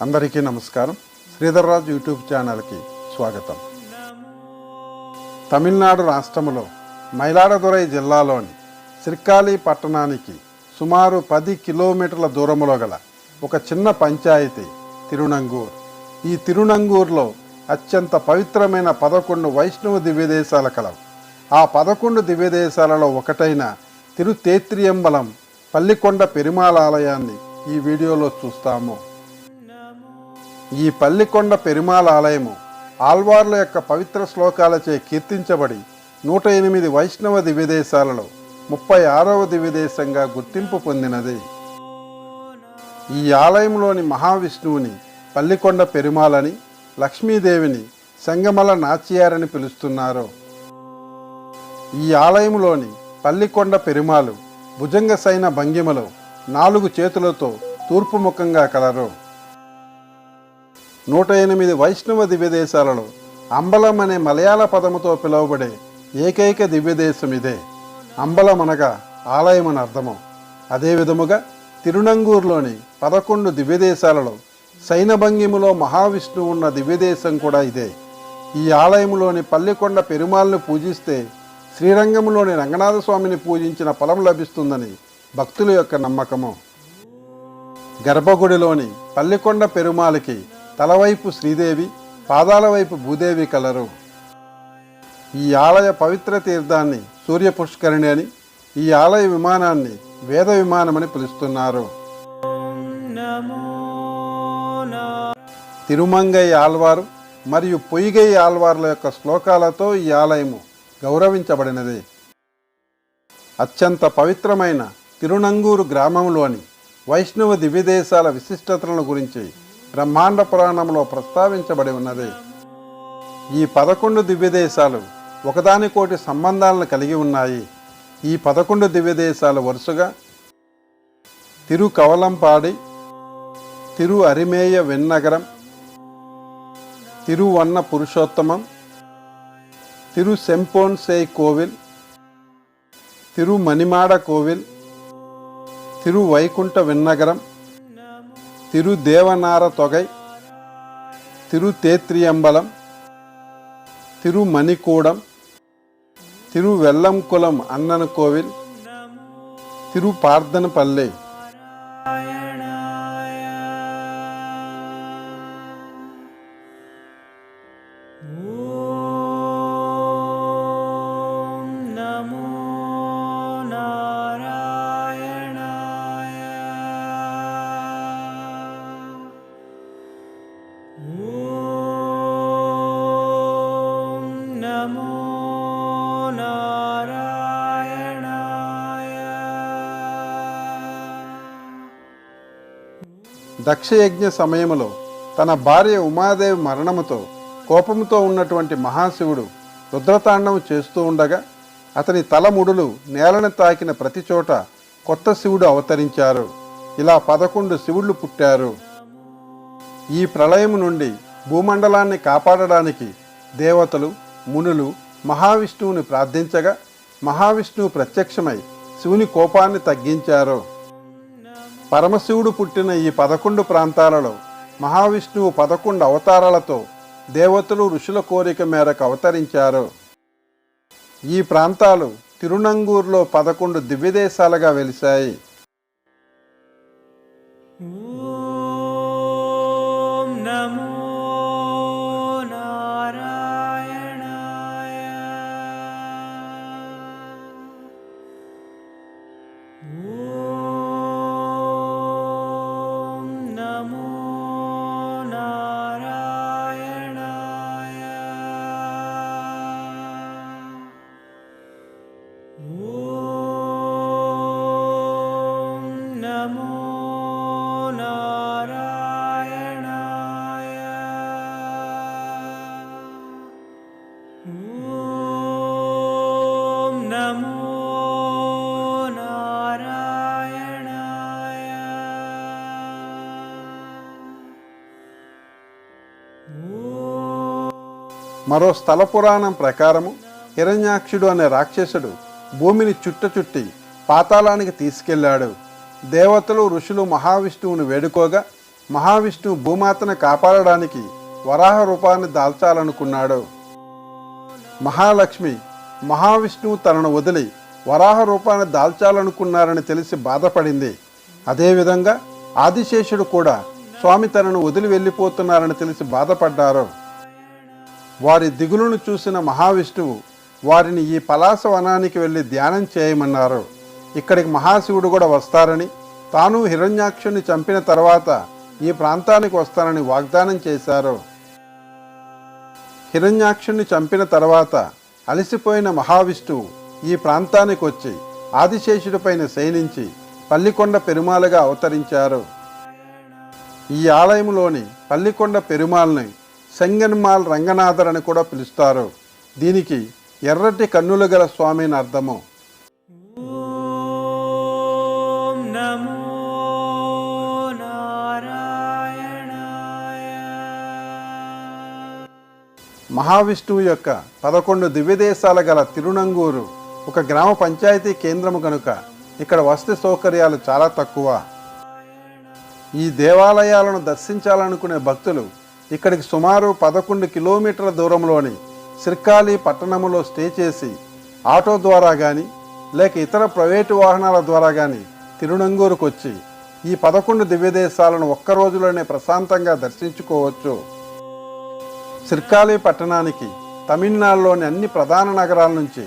అందరికీ నమస్కారం. శ్రీధర్రాజు యూట్యూబ్ ఛానల్కి స్వాగతం. తమిళనాడు రాష్ట్రంలో మయిలాడుతురై జిల్లాలోని సిర్కాలి పట్టణానికి సుమారు 10 కిలోమీటర్ల దూరంలో గల ఒక చిన్న పంచాయతీ తిరునంగూర్. ఈ తిరునంగూర్లో అత్యంత పవిత్రమైన 11 వైష్ణవ దివ్యదేశాలు కలవు. ఆ 11 దివ్యదేశాలలో ఒకటైన తిరుతేత్రియంబలం పల్లికొండ పెరుమాళ్ ఆలయాన్ని ఈ వీడియోలో చూస్తాము. ఈ పల్లికొండ పెరుమాళ్ ఆలయము ఆల్వార్ల యొక్క పవిత్ర శ్లోకాలచే కీర్తించబడి 108 వైష్ణవ దివ్యదేశాలలో 36వ దివ్యదేశంగా గుర్తింపు పొందినది. ఈ ఆలయంలోని మహావిష్ణువుని పల్లికొండ పెరుమాళ్ అని, లక్ష్మీదేవిని సంగమల నాచియారని పిలుస్తున్నారు. ఈ ఆలయంలోని పల్లికొండ పెరుమాళ్ భుజంగ సైన భంగిమలో 4 చేతులతో తూర్పుముఖంగా కలరు. 108 వైష్ణవ దివ్యదేశాలలో అంబలం అనే మలయాళ పదముతో పిలువబడే ఏకైక దివ్యదేశం ఇదే. అంబలం అనగా ఆలయం అని అర్థము. అదే విధముగా తిరునంగూరులోని 11 దివ్యదేశాలలో సైనభంగిములో మహావిష్ణువు ఉన్న దివ్యదేశం కూడా ఇదే. ఈ ఆలయంలోని పల్లికొండ పెరుమాళ్ను పూజిస్తే శ్రీరంగంలోని రంగనాథ స్వామిని పూజించిన ఫలం లభిస్తుందని భక్తుల యొక్క నమ్మకము. గర్భగుడిలోని పల్లికొండ పెరుమాళికి తలవైపు శ్రీదేవి, పాదాల వైపు భూదేవి కలరు. ఈ ఆలయ పవిత్ర తీర్థాన్ని సూర్య పుష్కరిణి అని, ఈ ఆలయ విమానాన్ని వేద విమానమని పిలుస్తున్నారు. తిరుమంగై ఆల్వారు మరియు పొయ్యిగై ఆల్వార్ల యొక్క శ్లోకాలతో ఈ ఆలయము గౌరవించబడినది. అత్యంత పవిత్రమైన తిరునంగూరు గ్రామంలోని వైష్ణవ దివ్యదేశాల విశిష్టతలను గురించి బ్రహ్మాండ పురాణంలో ప్రస్తావించబడి ఉన్నది. ఈ 11 దివ్యదేశాలు ఒకదానికోటి సంబంధాలను కలిగి ఉన్నాయి. ఈ 11 దివ్యదేశాలు వరుసగా తిరుకవలంపాడి, తిరు అరిమేయ వెన్నగరం, తిరువన్న పురుషోత్తమం, తిరు సెంపోన్ సేయ్ కోవిల్, తిరు మణిమాడ కోవిల్, తిరు వైకుంఠ వెన్నగరం, తిరు దేవనార తొగై, తిరు తేత్రియంబలం, తిరు మణికూడం, తిరు వెల్లంకులం అన్నన కోవిల్, తిరు పార్థనపల్లె. దక్షయజ్ఞ సమయంలో తన భార్య ఉమాదేవి మరణముతో కోపంతో ఉన్నటువంటి మహాశివుడు రుద్రతాండవం చేస్తూ ఉండగా అతని తలముడులు నేలను తాకిన ప్రతి చోట కొత్త శివుడు అవతరించారు. ఇలా 11 శివుళ్ళు పుట్టారు. ఈ ప్రళయం నుండి భూమండలాన్ని కాపాడడానికి దేవతలు, మునులు మహావిష్ణువుని ప్రార్థించగా మహావిష్ణువు ప్రత్యక్షమై శివుని కోపాన్ని తగ్గించారు. పరమశివుడు పుట్టిన ఈ 11 ప్రాంతాలలో మహావిష్ణువు 11 అవతారాలతో దేవతలు, ఋషుల కోరిక మేరకు అవతరించారు. ఈ ప్రాంతాలు తిరునంగూరులో 11 దివ్యదేశాలుగా వెలిశాయి. మరో స్థల పురాణం ప్రకారము హిరణ్యాక్షుడు అనే రాక్షసుడు భూమిని చుట్టి పాతాళానికి తీసుకెళ్లాడు. దేవతలు, ఋషులు మహావిష్ణువును వేడుకోగా మహావిష్ణువు భూమాతను కాపాడడానికి వరాహ రూపాన్ని దాల్చాలనుకున్నాడు. మహాలక్ష్మి మహావిష్ణువు తనను వదిలి వరాహ రూపాన్ని దాల్చాలనుకున్నారని తెలిసి బాధపడింది. అదేవిధంగా ఆదిశేషుడు కూడా స్వామి తనను వదిలి వెళ్ళిపోతున్నారని తెలిసి బాధపడ్డారు. వారి దిగులును చూసిన మహావిష్ణువు వారిని ఈ పలాస వనానికి వెళ్ళి ధ్యానం చేయమన్నారు. ఇక్కడికి మహాశివుడు కూడా వస్తారని, తాను హిరణ్యాక్షుని చంపిన తర్వాత ఈ ప్రాంతానికి వస్తానని వాగ్దానం చేశారు. హిరణ్యాక్షుని చంపిన తర్వాత అలసిపోయిన మహావిష్ణువు ఈ ప్రాంతానికి వచ్చి ఆదిశేషుడిపైన శయనించి పల్లికొండ పెరుమాళగా అవతరించారు. ఈ ఆలయంలోని పల్లికొండ పెరుమాల్ని సెంగన్మాల్ రంగనాథర్ అని కూడా పిలుస్తారు. దీనికి ఎర్రటి కన్నులు గల స్వామి అని అర్థము. మహావిష్ణువు యొక్క 11 దివ్యదేశాల గల తిరునంగూరు ఒక గ్రామ పంచాయతీ కేంద్రము కనుక ఇక్కడ వసతి సౌకర్యాలు చాలా తక్కువ. ఈ దేవాలయాలను దర్శించాలనుకునే భక్తులు ఇక్కడికి సుమారు 11 కిలోమీటర్ల దూరంలోని సిర్కాలి పట్టణంలో స్టే చేసి ఆటో ద్వారా కానీ లేక ఇతర ప్రైవేటు వాహనాల ద్వారా కానీ తిరునంగూరుకు వచ్చి ఈ 11 దివ్యదేశాలను ఒక్క రోజులోనే ప్రశాంతంగా దర్శించుకోవచ్చు. సిర్కాలి పట్టణానికి తమిళనాడులోని అన్ని ప్రధాన నగరాల నుంచి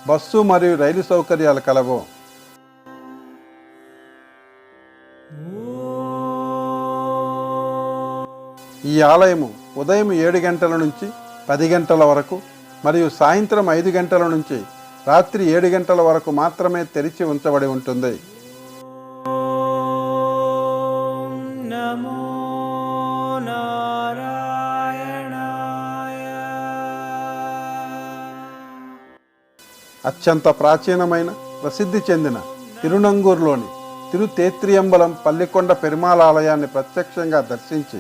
బస్సు మరియు రైలు సౌకర్యాలు కలవు. ఈ ఆలయము ఉదయం 7 గంటల నుంచి 10 గంటల వరకు మరియు సాయంత్రం 5 గంటల నుంచి రాత్రి 7 గంటల వరకు మాత్రమే తెరిచి ఉంచబడి ఉంటుంది. అత్యంత ప్రాచీనమైన ప్రసిద్ధి చెందిన తిరునంగూరులోని తిరుతేత్రియంబలం పల్లికొండ పెరుమాళ ఆలయాన్ని ప్రత్యక్షంగా దర్శించి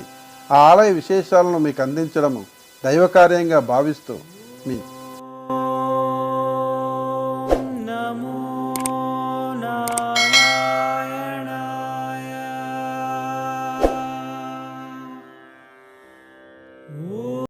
ఆ ఆలయ విశేషాలను మీకు అందించడము దైవకార్యంగా భావిస్తూ మీ